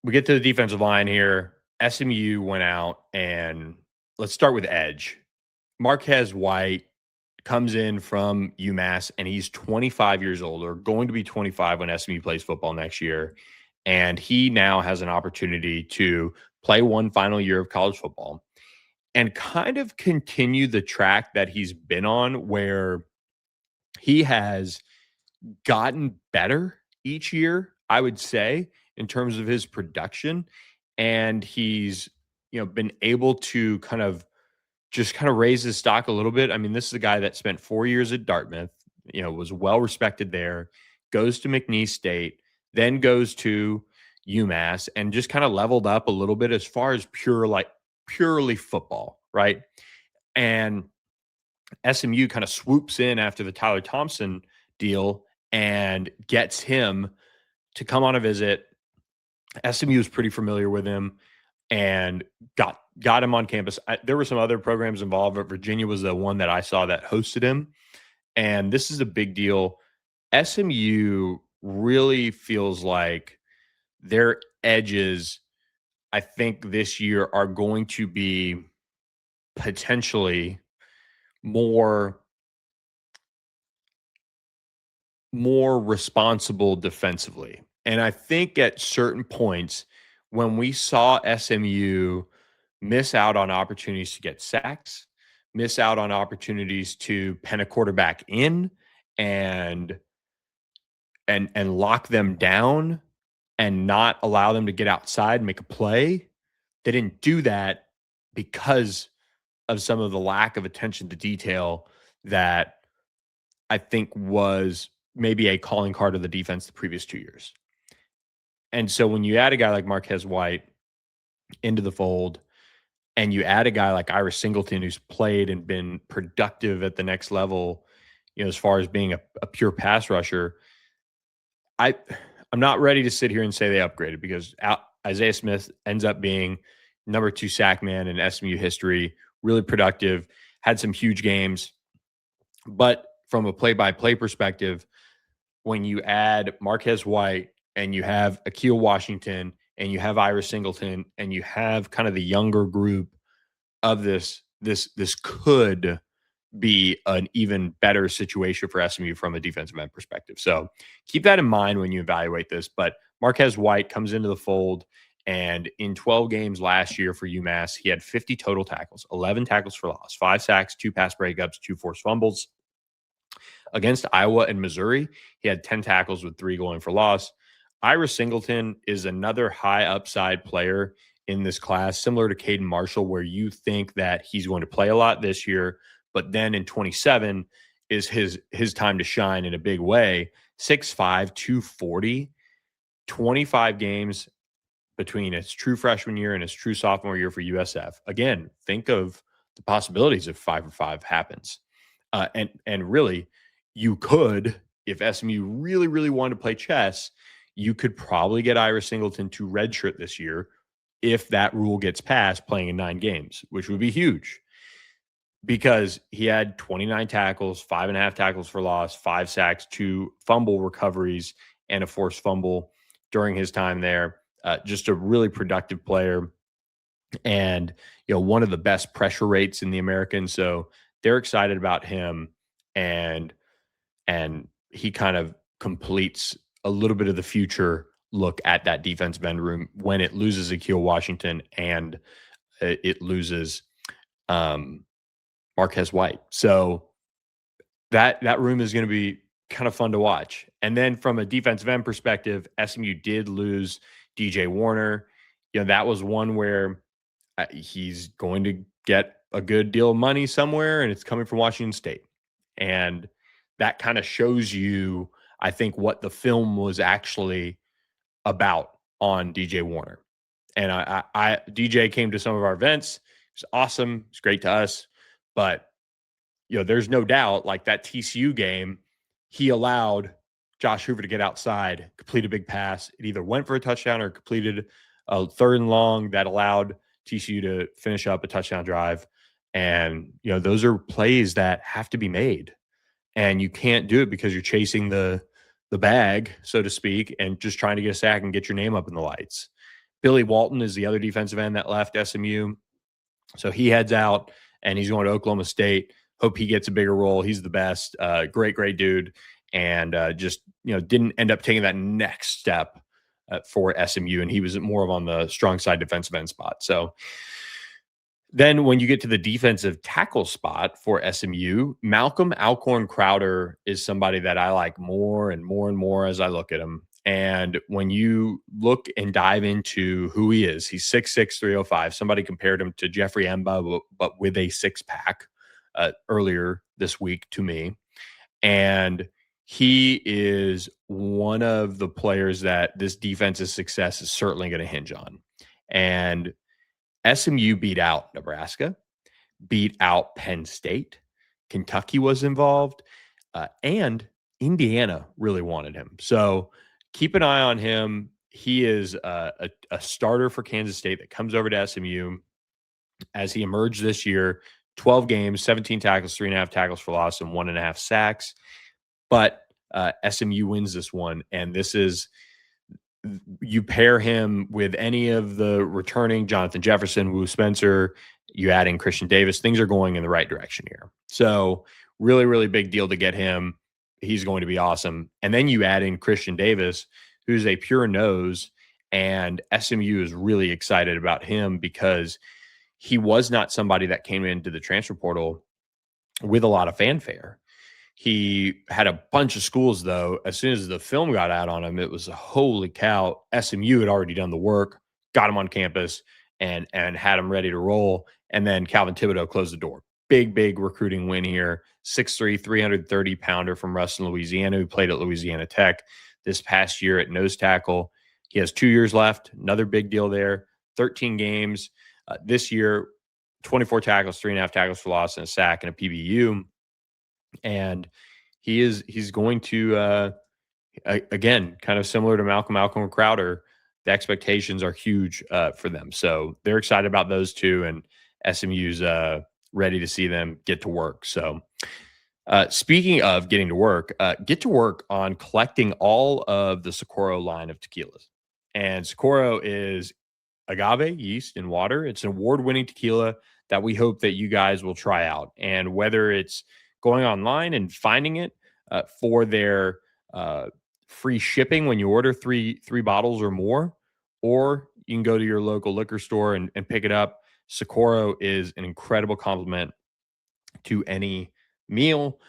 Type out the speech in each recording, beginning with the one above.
we get to the defensive line here. SMU went out and let's start with edge. Marquez White comes in from UMass and he's 25 years old or going to be 25 when SMU plays football next year. And he now has an opportunity to play one final year of college football and kind of continue the track that he's been on where he has gotten better each year, I would say, in terms of his production. And he's, been able to kind of raise his stock a little bit. I mean, this is a guy that spent 4 years at Dartmouth, was well respected there, goes to McNeese State, then goes to UMass and just kind of leveled up a little bit as far as purely football, right? And SMU kind of swoops in after the Tyler Thompson deal and gets him to come on a visit. SMU is pretty familiar with him and got him on campus. There were some other programs involved, but Virginia was the one that I saw that hosted him. And this is a big deal. SMU really feels like their edges, I think this year, are going to be potentially more responsible defensively. And I think at certain points when we saw SMU miss out on opportunities to get sacks, miss out on opportunities to pen a quarterback in and lock them down and not allow them to get outside and make a play. They didn't do that because of some of the lack of attention to detail that I think was maybe a calling card of the defense the previous 2 years. And so when you add a guy like Marquez White into the fold and you add a guy like Ira Singleton who's played and been productive at the next level, as far as being a pure pass rusher, I'm not ready to sit here and say they upgraded because Isaiah Smith ends up being number 2 sack man in SMU history, really productive, had some huge games. But from a play-by-play perspective, when you add Marquez White and you have Akil Washington and you have Ira Singleton and you have kind of the younger group of this could be an even better situation for SMU from a defensive end perspective. So keep that in mind when you evaluate this. But Marquez White comes into the fold, and in 12 games last year for UMass, he had 50 total tackles, 11 tackles for loss, 5 sacks, 2 pass breakups, 2 forced fumbles. Against Iowa and Missouri, he had 10 tackles with 3 going for loss. Ira Singleton is another high upside player in this class, similar to Caden Marshall, where you think that he's going to play a lot this year, but then in 27 is his time to shine in a big way. 6'5", 240, 25 games between his true freshman year and his true sophomore year for USF. Again, think of the possibilities if 5-for-5 happens. And really, you could, if SMU really, really wanted to play chess, you could probably get Ira Singleton to redshirt this year if that rule gets passed, playing in 9 games, which would be huge because he had 29 tackles, 5.5 tackles for loss, 5 sacks, 2 fumble recoveries, and a forced fumble during his time there. Just a really productive player and, one of the best pressure rates in the American. So they're excited about him, and he kind of completes a little bit of the future look at that defensive end room when it loses Akil Washington and it loses Marquez White. So that room is going to be kind of fun to watch. And then from a defensive end perspective, SMU did lose DJ Warner. That was one where he's going to get a good deal of money somewhere, and it's coming from Washington State. And that kind of shows you, I think, what the film was actually about on DJ Warner. And DJ came to some of our events. It was awesome. It's great to us. But, there's no doubt, like that TCU game, he allowed Josh Hoover to get outside, complete a big pass. It either went for a touchdown or completed a 3rd and long that allowed TCU to finish up a touchdown drive. And, those are plays that have to be made. And you can't do it because you're chasing the bag, so to speak, and just trying to get a sack and get your name up in the lights. Billy Walton is the other defensive end that left SMU. So he heads out and he's going to Oklahoma State. Hope he gets a bigger role. He's the best. Great dude. And just, didn't end up taking that next step for SMU. And he was more of on the strong side defensive end spot. So then when you get to the defensive tackle spot for SMU, Malcolm Alcorn-Crowder is somebody that I like more and more and more as I look at him. And when you look and dive into who he is, he's 6'6", 305. Somebody compared him to Jeffrey Emba, but with a six-pack earlier this week to me. And he is one of the players that this defense's success is certainly going to hinge on. And SMU beat out Nebraska, beat out Penn State. Kentucky was involved, and Indiana really wanted him. So keep an eye on him. He is a starter for Kansas State that comes over to SMU as he emerged this year. 12 games, 17 tackles, 3.5 tackles for loss, and 1.5 sacks. But SMU wins this one, and this is – you pair him with any of the returning Jonathan Jefferson, Wu Spencer, you add in Christian Davis, things are going in the right direction here. So really, really big deal to get him. He's going to be awesome. And then you add in Christian Davis, who's a pure nose, and SMU is really excited about him because he was not somebody that came into the transfer portal with a lot of fanfare. He had a bunch of schools, though. As soon as the film got out on him, it was holy cow. SMU had already done the work, got him on campus, and had him ready to roll. And then Calvin Thibodeau closed the door. Big recruiting win here. 6'3", 330-pounder from Ruston, Louisiana, who played at Louisiana Tech this past year at nose tackle. He has 2 years left. Another big deal there. 13 games. This year, 24 tackles, 3.5 tackles for loss, and a sack, and a PBU. And he's going to again, kind of similar to Malcolm Alcorn-Crowder, the expectations are huge for them. So they're excited about those two, and SMU's ready to see them get to work. So speaking of getting to work, get to work on collecting all of the Socorro line of tequilas. And Socorro is agave, yeast, and water. It's an award-winning tequila that we hope that you guys will try out. And whether it's going online and finding it for their free shipping when you order three bottles or more, or you can go to your local liquor store and pick it up. Socorro is an incredible complement to any meal.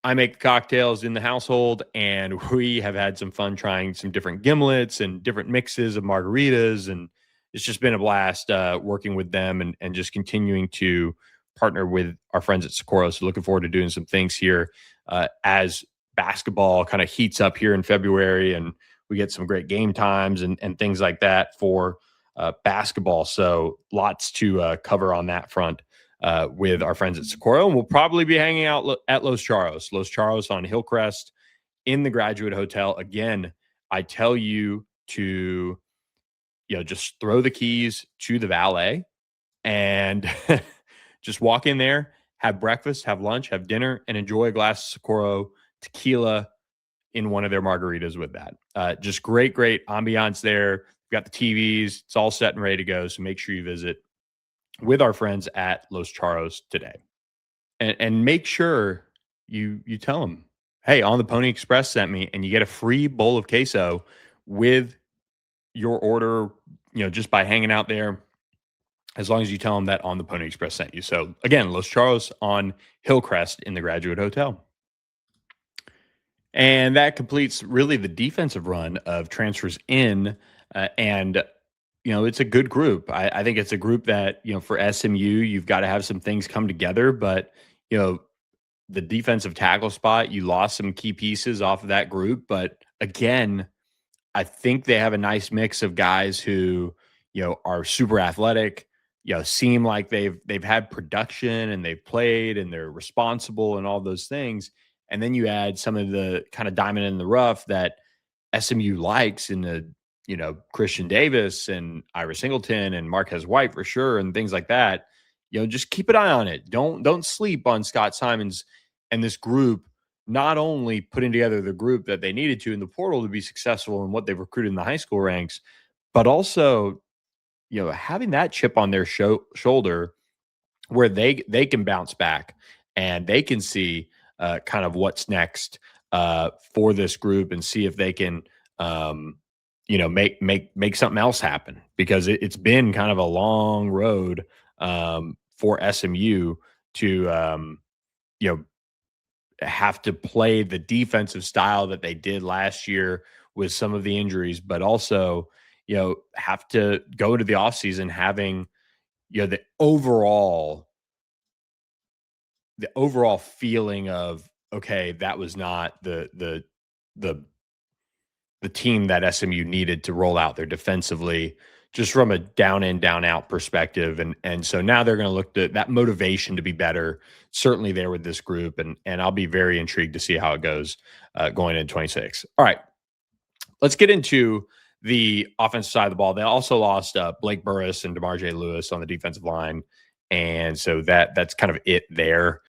I make the cocktails in the household, and we have had some fun trying some different gimlets and different mixes of margaritas, and it's just been a blast working with them and just continuing to partner with our friends at Socorro. So looking forward to doing some things here as basketball kind of heats up here in February, and we get some great game times and things like that for basketball. So lots to cover on that front with our friends at Socorro. And we'll probably be hanging out at Los Charros on Hillcrest in the Graduate Hotel. Again, I tell you to, just throw the keys to the valet and just walk in there, have breakfast, have lunch, have dinner, and enjoy a glass of Socorro tequila in one of their margaritas with that. Just great ambiance there. We've got the TVs. It's all set and ready to go. So make sure you visit with our friends at Los Charros today. And make sure you tell them, hey, On the Pony Express sent me, and you get a free bowl of queso with your order, just by hanging out there, as long as you tell them that On the Pony Express sent you. So again, Los Charros on Hillcrest in the Graduate Hotel. And that completes really the defensive run of transfers in. And it's a good group. I think it's a group that, for SMU, you've got to have some things come together. But, the defensive tackle spot, you lost some key pieces off of that group. But again, I think they have a nice mix of guys who, are super athletic, seem like they've had production and they've played and they're responsible and all those things. And then you add some of the kind of diamond in the rough that SMU likes in the, Christian Davis and Ira Singleton and Marquez White for sure, and things like that. Just keep an eye on it. Don't sleep on Scott Simons and this group, not only putting together the group that they needed to in the portal to be successful in what they've recruited in the high school ranks, but also having that chip on their shoulder where they can bounce back and they can see kind of what's next for this group and see if they can make something else happen because it's been kind of a long road for SMU to you know have to play the defensive style that they did last year with some of the injuries, but also have to go to the offseason having the overall feeling of, okay, that was not the the team that SMU needed to roll out there defensively, just from a down in, down out perspective. And so now they're going to look to that motivation to be better, certainly there with this group. And I'll be very intrigued to see how it goes going into 26. All right. Let's get into the offensive side of the ball. They also lost Blake Burris and DeMar J. Lewis on the defensive line. And so that's kind of it there.